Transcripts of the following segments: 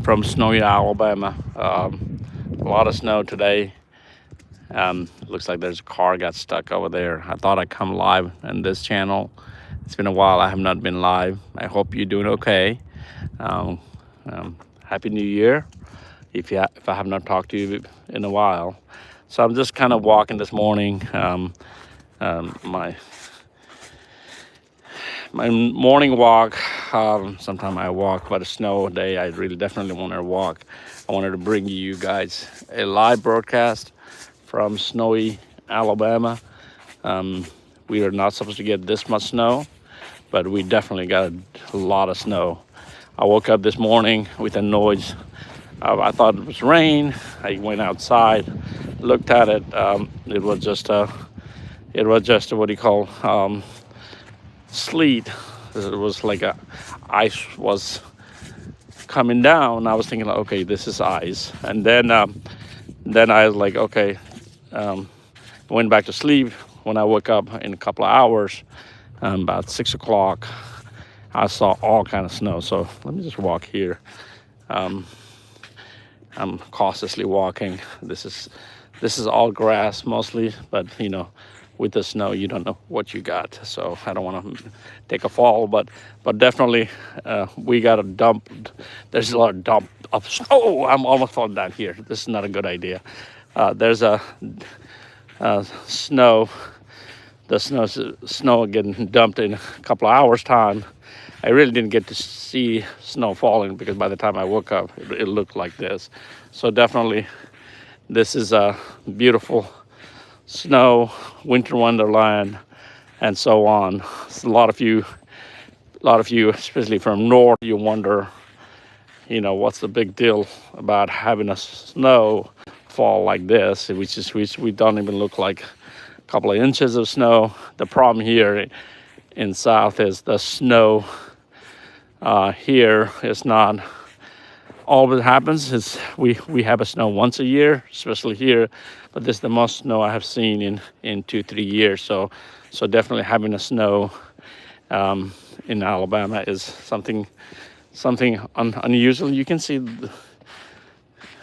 from snowy Alabama. A lot of snow today. Looks like there's a car got stuck over there. I thought I'd come live on this channel. It's been a while. I have not been live. I hope you're doing okay. Um, Happy New Year. If I have not talked to you in a while, so I'm just kind of walking this morning. My morning walk. Sometime I walk, but a snow day, I really definitely want to walk. I wanted to bring you guys a live broadcast from snowy Alabama. Um, we are not supposed to get this much snow, but we definitely got a lot of snow. I woke up this morning with a noise. I thought it was rain. I went outside, looked at it. It was just what do you call sleet. It was like a ice was coming down. I was thinking, like, okay, this is ice. And then I was like, okay, went back to sleep. When I woke up in a couple of hours, about 6 o'clock, I saw all kind of snow. So let me just walk here. I'm cautiously walking. This is all grass mostly, but with the snow, you don't know what you got. So I don't want to take a fall, but definitely we got a dump. There's a lot of dump of snow. Oh, I'm almost falling down here. This is not a good idea. There's a snow. The snow getting dumped in a couple of hours time. I really didn't get to see snow falling because by the time I woke up, it looked like this. So definitely, this is a beautiful snow, winter wonderland, and so on. So a lot of you, especially from north, you wonder, what's the big deal about having a snow fall like this, which we don't even look like a couple of inches of snow. The problem here in south is the snow here is not all that happens. Is we have a snow once a year, especially here, but this is the most snow I have seen in 2-3 years. So definitely having a snow in Alabama is something unusual. You can see,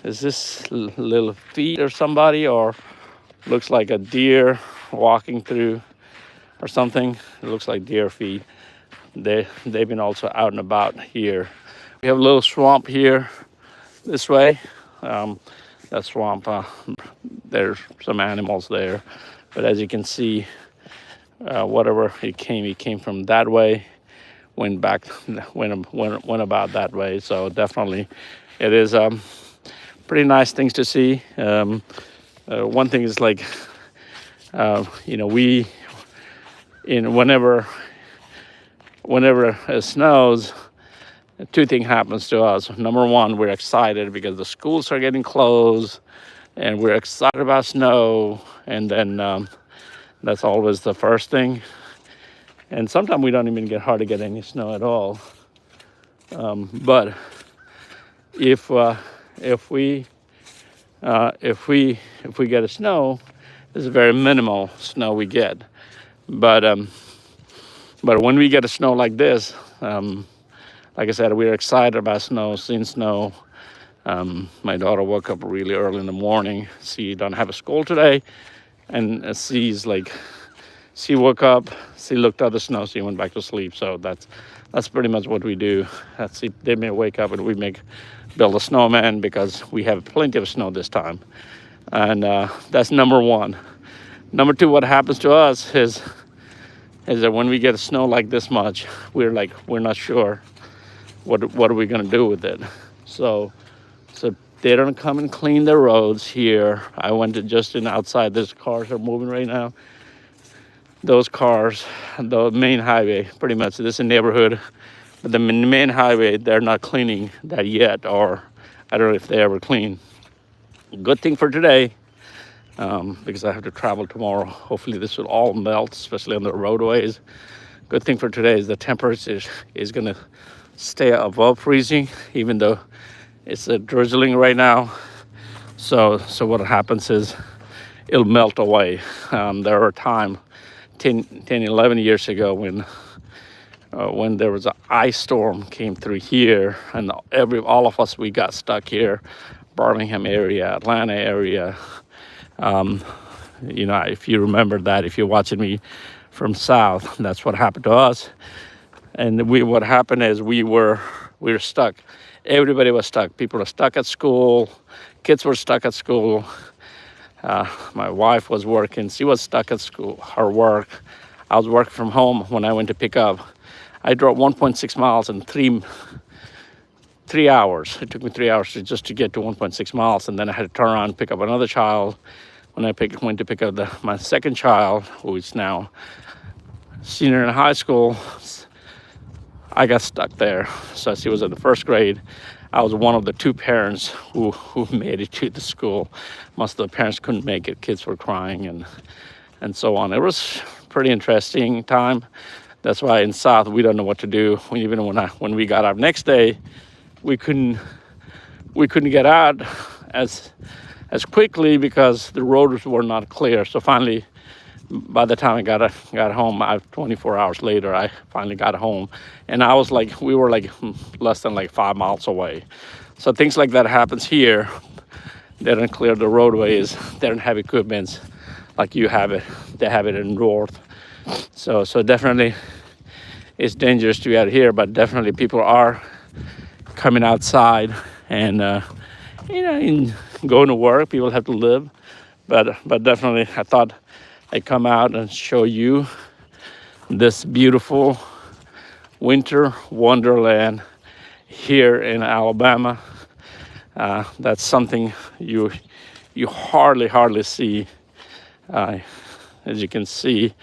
is this little feet or somebody, or looks like a deer walking through or something. It looks like deer feet. They've been also out and about here. We have a little swamp here this way. That swamp, there's some animals there, but as you can see, whatever it came from that way, went back, went about that way. So definitely, it is pretty nice things to see. One thing is like, we whenever it snows, two things happens to us. Number one, we're excited because the schools are getting closed, and we're excited about snow. And then that's always the first thing. And sometimes we don't even hardly get any snow at all. But if we get a snow, it's very minimal snow we get. But when we get a snow like this, like I said, we're excited about snow, seeing snow. My daughter woke up really early in the morning. She don't have a school today, and she woke up, she looked at the snow, she went back to sleep. So that's pretty much what we do. They may wake up and we build a snowman because we have plenty of snow this time, and that's number one. Number two, what happens to us is that when we get snow like this much, we're not sure what are we going to do with it. So they don't come and clean the roads here. I went to just outside. These cars are moving right now. Those cars, the main highway, pretty much this is a neighborhood, but the main highway, they're not cleaning that yet, or I don't know if they ever clean. Good thing for today, because I have to travel tomorrow. Hopefully this will all melt, especially on the roadways. Good thing for today is the temperature is going to stay above freezing, even though it's drizzling right now. So what happens is it'll melt away. There were times 10, 11 years ago when when there was an ice storm came through here, and all of us, we got stuck here, Birmingham area, Atlanta area. If you remember that, if you're watching me from south, that's what happened to us. And what happened is we were stuck. Everybody was stuck. People were stuck at school. Kids were stuck at school. My wife was working. She was stuck at school, her work. I was working from home when I went to pick up. I drove 1.6 miles in 3 hours. It took me 3 hours just to get to 1.6 miles, and then I had to turn around and pick up another child. When I went to pick up my second child, who is now senior in high school, I got stuck there. So she was in the first grade. I was one of the two parents who made it to the school. Most of the parents couldn't make it. Kids were crying and so on. It was pretty interesting time. That's why in South we don't know what to do. Even when we got out next day, we couldn't get out as quickly because the roads were not clear. So finally, by the time I got home, 24 hours later, I finally got home, and we were like less than like 5 miles away. So things like that happens here. They don't clear the roadways. They don't have equipment like you have it. They have it in north. So definitely, it's dangerous to be out here. But definitely, people are coming outside and going to work. People have to live. But definitely, I thought I'd come out and show you this beautiful winter wonderland here in Alabama. That's something you hardly see. As you can see,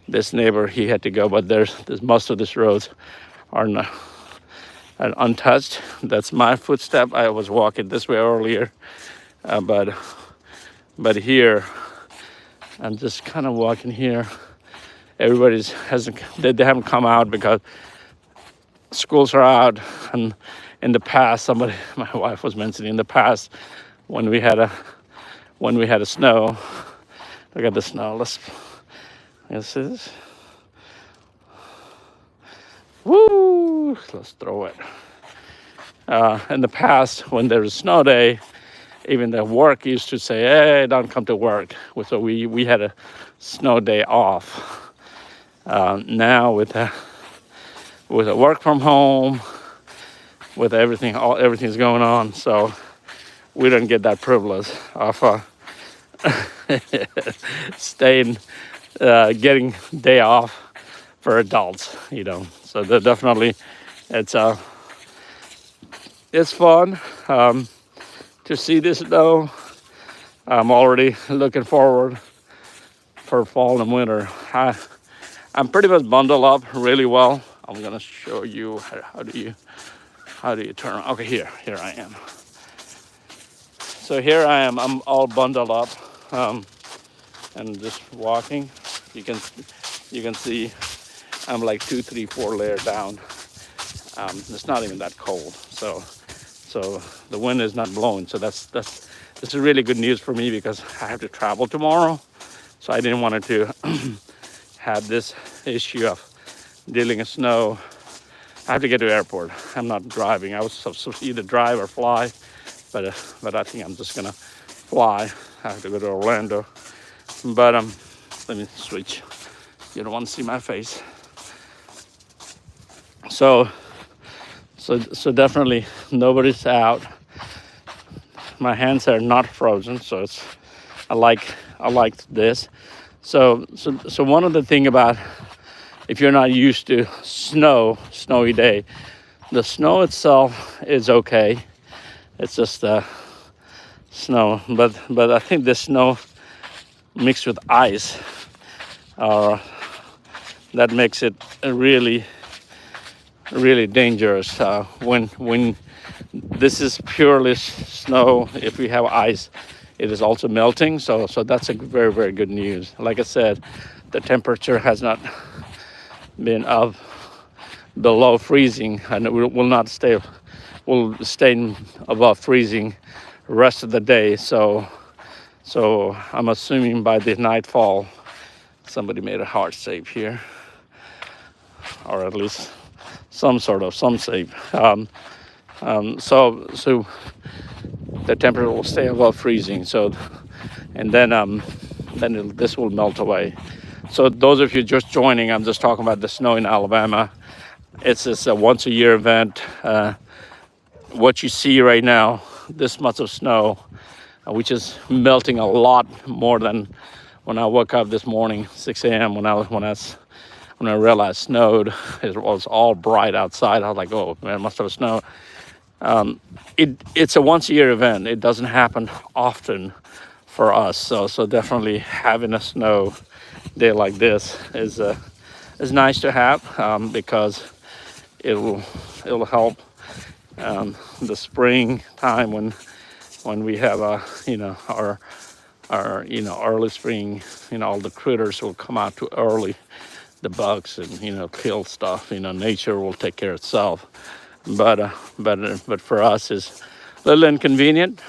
this neighbor, he had to go, but there's most of these roads are untouched. That's my footstep. I was walking this way earlier, but here I'm just kind of walking here. They haven't come out because schools are out. And in the past, my wife was mentioning in the past when we had a snow. Look at the snow. Let's see this. Woo! Let's throw it. In the past, when there was a snow day, even the work used to say, "Hey, don't come to work." So we had a snow day off. Now with a work from home, with everything's going on, so we don't get that privilege of staying, getting day off for adults. So definitely, it's fun to see this snow. I'm already looking forward for fall and winter. I'm pretty much bundled up really well. I'm gonna show you how do you turn. Okay, here I am. So here I am. I'm all bundled up, and just walking. You can see I'm like 2, 3, 4 layers down. It's not even that cold. So the wind is not blowing. So this is really good news for me because I have to travel tomorrow. So I didn't want to have this issue of dealing with snow. I have to get to the airport. I'm not driving. I was supposed to either drive or fly, but I think I'm just gonna fly. I have to go to Orlando. But let me switch. You don't want to see my face. So definitely nobody's out. My hands are not frozen, so I like this. So one of the thing about, if you're not used to snowy day, the snow itself is okay. It's just snow, but I think the snow mixed with ice, that makes it really dangerous. When this is purely snow, if we have ice, it is also melting. So that's a very, very good news. Like I said, the temperature has not been up below freezing, and it will stay above freezing the rest of the day. So I'm assuming by the nightfall, somebody made a heart shape here, or at least some shape. So the temperature will stay above freezing. So and then this will melt away. So those of you just joining, I'm just talking about the snow in Alabama. It's just a once a year event. What you see right now, this much of snow, which is melting a lot more than when I woke up this morning, 6 a.m. When I realized snowed. It was all bright outside. I was like, oh man, it must have snowed. It's a once a year event. It doesn't happen often for us. So definitely having a snow day like this is nice to have, because it'll help the spring time when we have our early spring. All the critters will come out too early, the bugs, and kill stuff. Nature will take care of itself. But for us is a little convenience.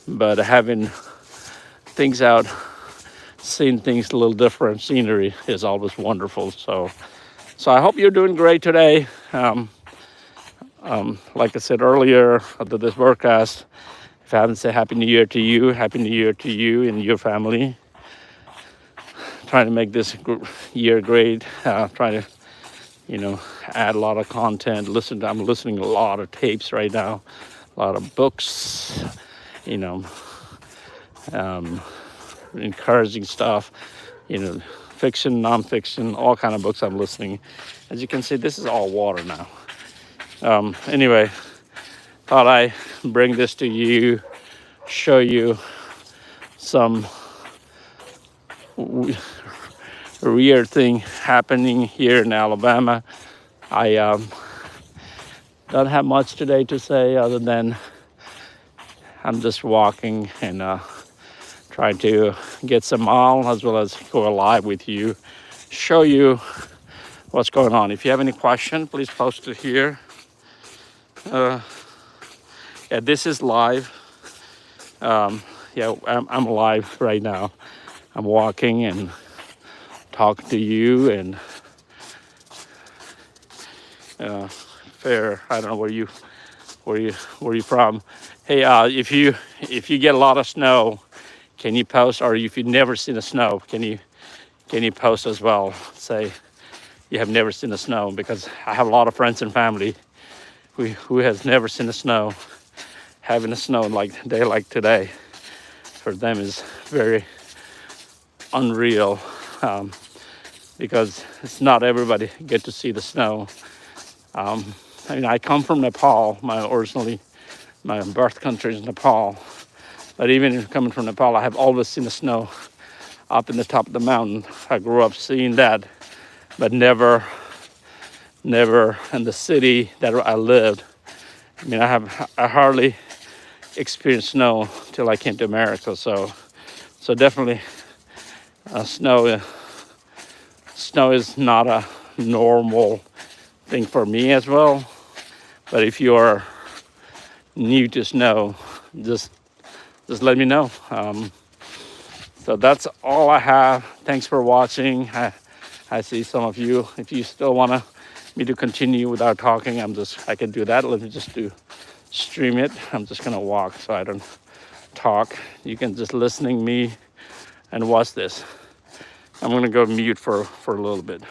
But having things out, seeing things a little different, scenery is always wonderful. So I hope you're doing great today. Like I said earlier after this broadcast, if I haven't said Happy New Year to you, Happy New Year to you and your family. Trying to make this year great. Trying to add a lot of content. I'm listening to a lot of tapes right now, a lot of books, encouraging stuff, fiction, nonfiction, all kind of books I'm listening. As you can see, this is all water now. Anyway, thought I bring this to you, show you some weird thing happening here in Alabama. I don't have much today to say other than I'm just walking and trying to get some mile as well as go live with you, show you what's going on. If you have any question, please post it here. Yeah, this is live. I'm live right now. I'm walking and talking to you and fair. I don't know where you from. Hey, if you get a lot of snow, can you post? Or if you've never seen the snow, can you post as well? Say you have never seen the snow, because I have a lot of friends and family who has never seen the snow. Having the snow like a day like today for them is very unreal, because it's not everybody get to see the snow. I come from Nepal. My birth country is Nepal. But even coming from Nepal, I have always seen the snow up in the top of the mountain. I grew up seeing that, but never in the city that I lived. I hardly experienced snow till I came to America. So definitely, snow is not a normal thing for me as well. But if you are new to snow, just let me know. So that's all I have. Thanks for watching. I see some of you. If you still want me to continue without talking, I can do that. Let me just stream it. I'm just gonna walk so I don't talk. You can just listening me and watch this. I'm gonna go mute for a little bit.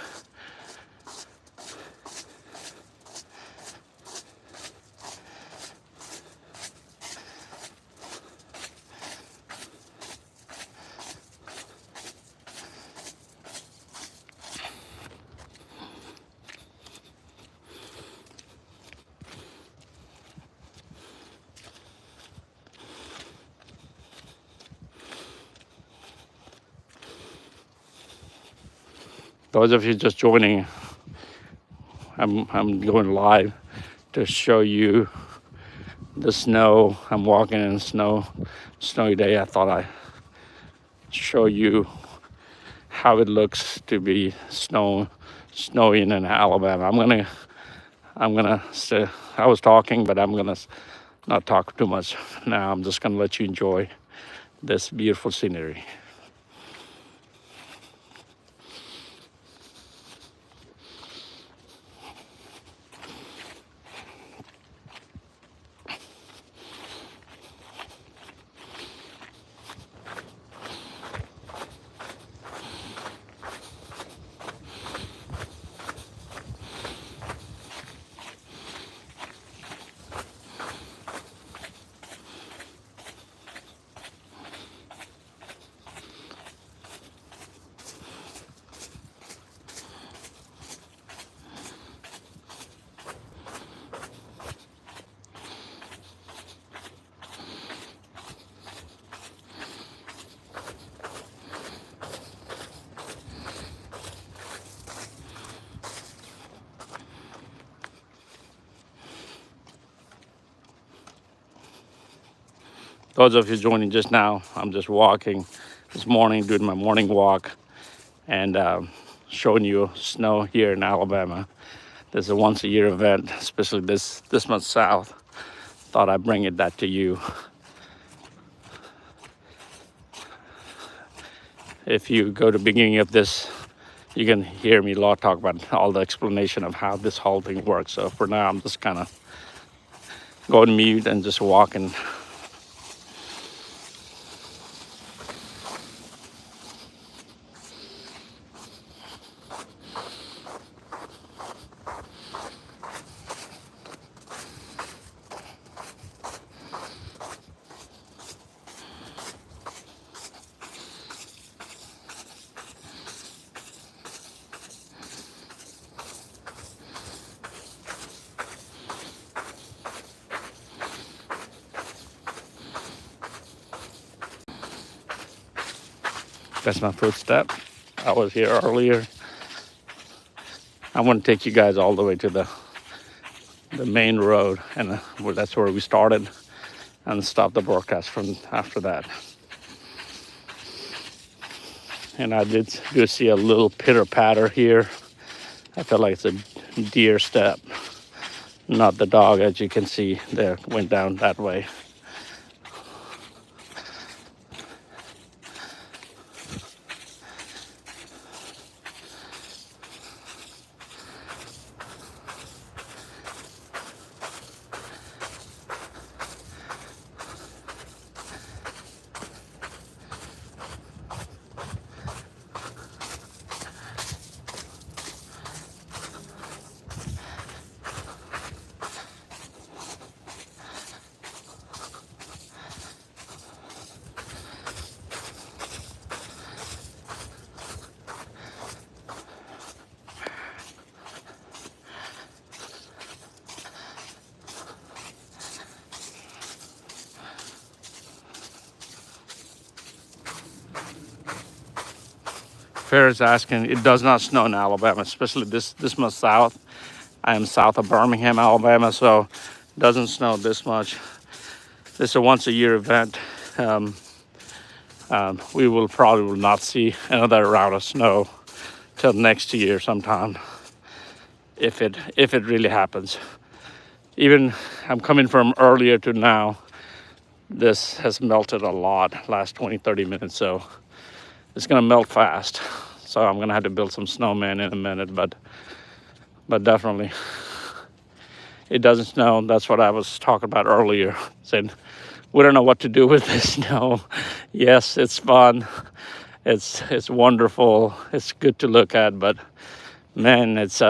Those of you just joining, I'm going live to show you the snow. I'm walking in snowy day. I thought I'd show you how it looks to be snowy in Alabama. I'm gonna say, I was talking, but I'm gonna not talk too much now. I'm just gonna let you enjoy this beautiful scenery. those of you joining just now, I'm just walking this morning, doing my morning walk, and showing you snow here in Alabama. This is a once a year event, especially this much south. Thought I'd bring that to you. If you go to the beginning of this, you can hear me a lot talk about all the explanation of how this whole thing works. So for now, I'm just kind of going mute and just walking. That's my footstep. I was here earlier. I want to take you guys all the way to the main road, and that's where we started, and stop the broadcast from after that. And I do see a little pitter patter here. I feel like it's a deer step, not the dog, as you can see there, went down that way. Farrah's asking, it does not snow in Alabama, especially this much south. I am south of Birmingham, Alabama, so it doesn't snow this much. This is a once a year event. We will probably not see another round of snow till next year sometime, if it really happens. Even I'm coming from earlier to now, this has melted a lot last 20-30 minutes, so it's gonna melt fast. So I'm gonna have to build some snowmen in a minute, but definitely it doesn't snow. That's what I was talking about earlier. Saying we don't know what to do with this snow. Yes, it's fun, it's wonderful, it's good to look at, but man, it's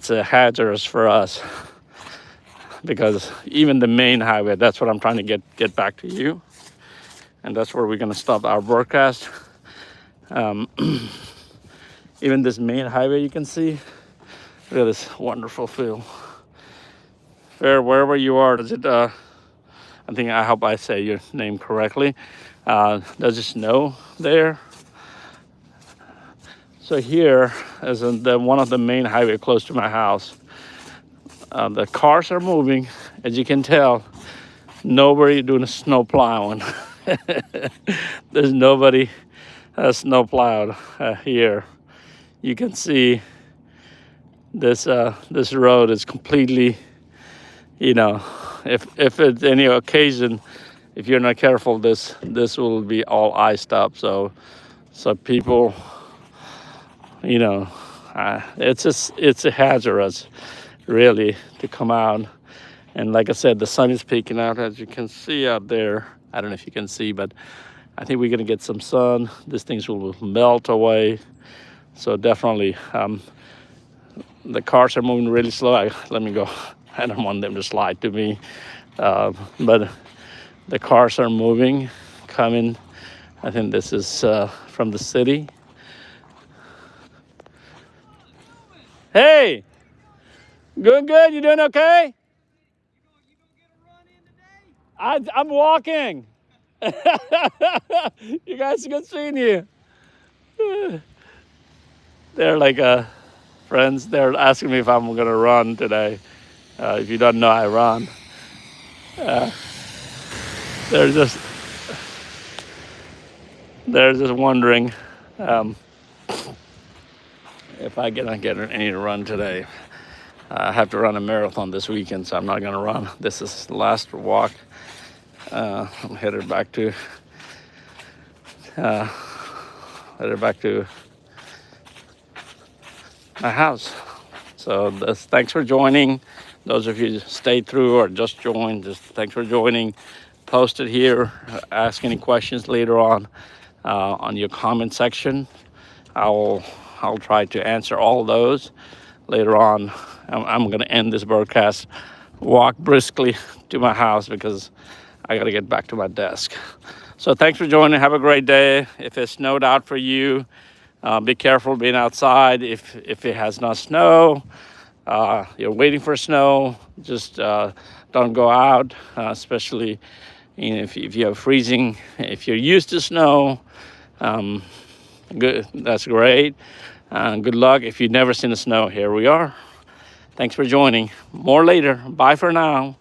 hazardous for us, because even the main highway, that's what I'm trying to get back to you, and that's where we're going to stop our broadcast. Even this main highway, you can see, look at this wonderful field. Wherever you are, does it I hope I say your name correctly, does it snow there? So here is one of the main highway close to my house. The cars are moving, as you can tell. Nobody doing a snow plowing. There's nobody snow plowed here. You can see this road is completely, if it's any occasion, if you're not careful, this will be all iced up. So people, it's a hazardous, really, to come out. And like I said, the sun is peeking out, as you can see out there. I don't know if you can see, but I think we're gonna get some sun. These things will melt away. So definitely, the cars are moving really slow. Let me go. I don't want them to slide to me. But the cars are moving, coming. I think this is from the city. Hey, good. You doing okay? I'm walking. You guys, good seeing you. They're like friends. They're asking me if I'm gonna run today. If you don't know, I run. they're just wondering um, if I get any to run today. I have to run a marathon this weekend, so I'm not gonna run. This is the last walk. I'm headed back to my house. So thanks for joining. Those of you who stayed through or just joined, just thanks for joining. Post it here. Ask any questions later on your comment section. I'll try to answer all those later on. I'm going to end this broadcast, walk briskly to my house because I got to get back to my desk. So thanks for joining. Have a great day. If it snowed out for you, be careful being outside. If it has not snowed, you're waiting for snow, just don't go out, especially if you have freezing. If you're used to snow, good, that's great. Good luck. If you've never seen the snow, here we are. Thanks for joining. More later. Bye for now.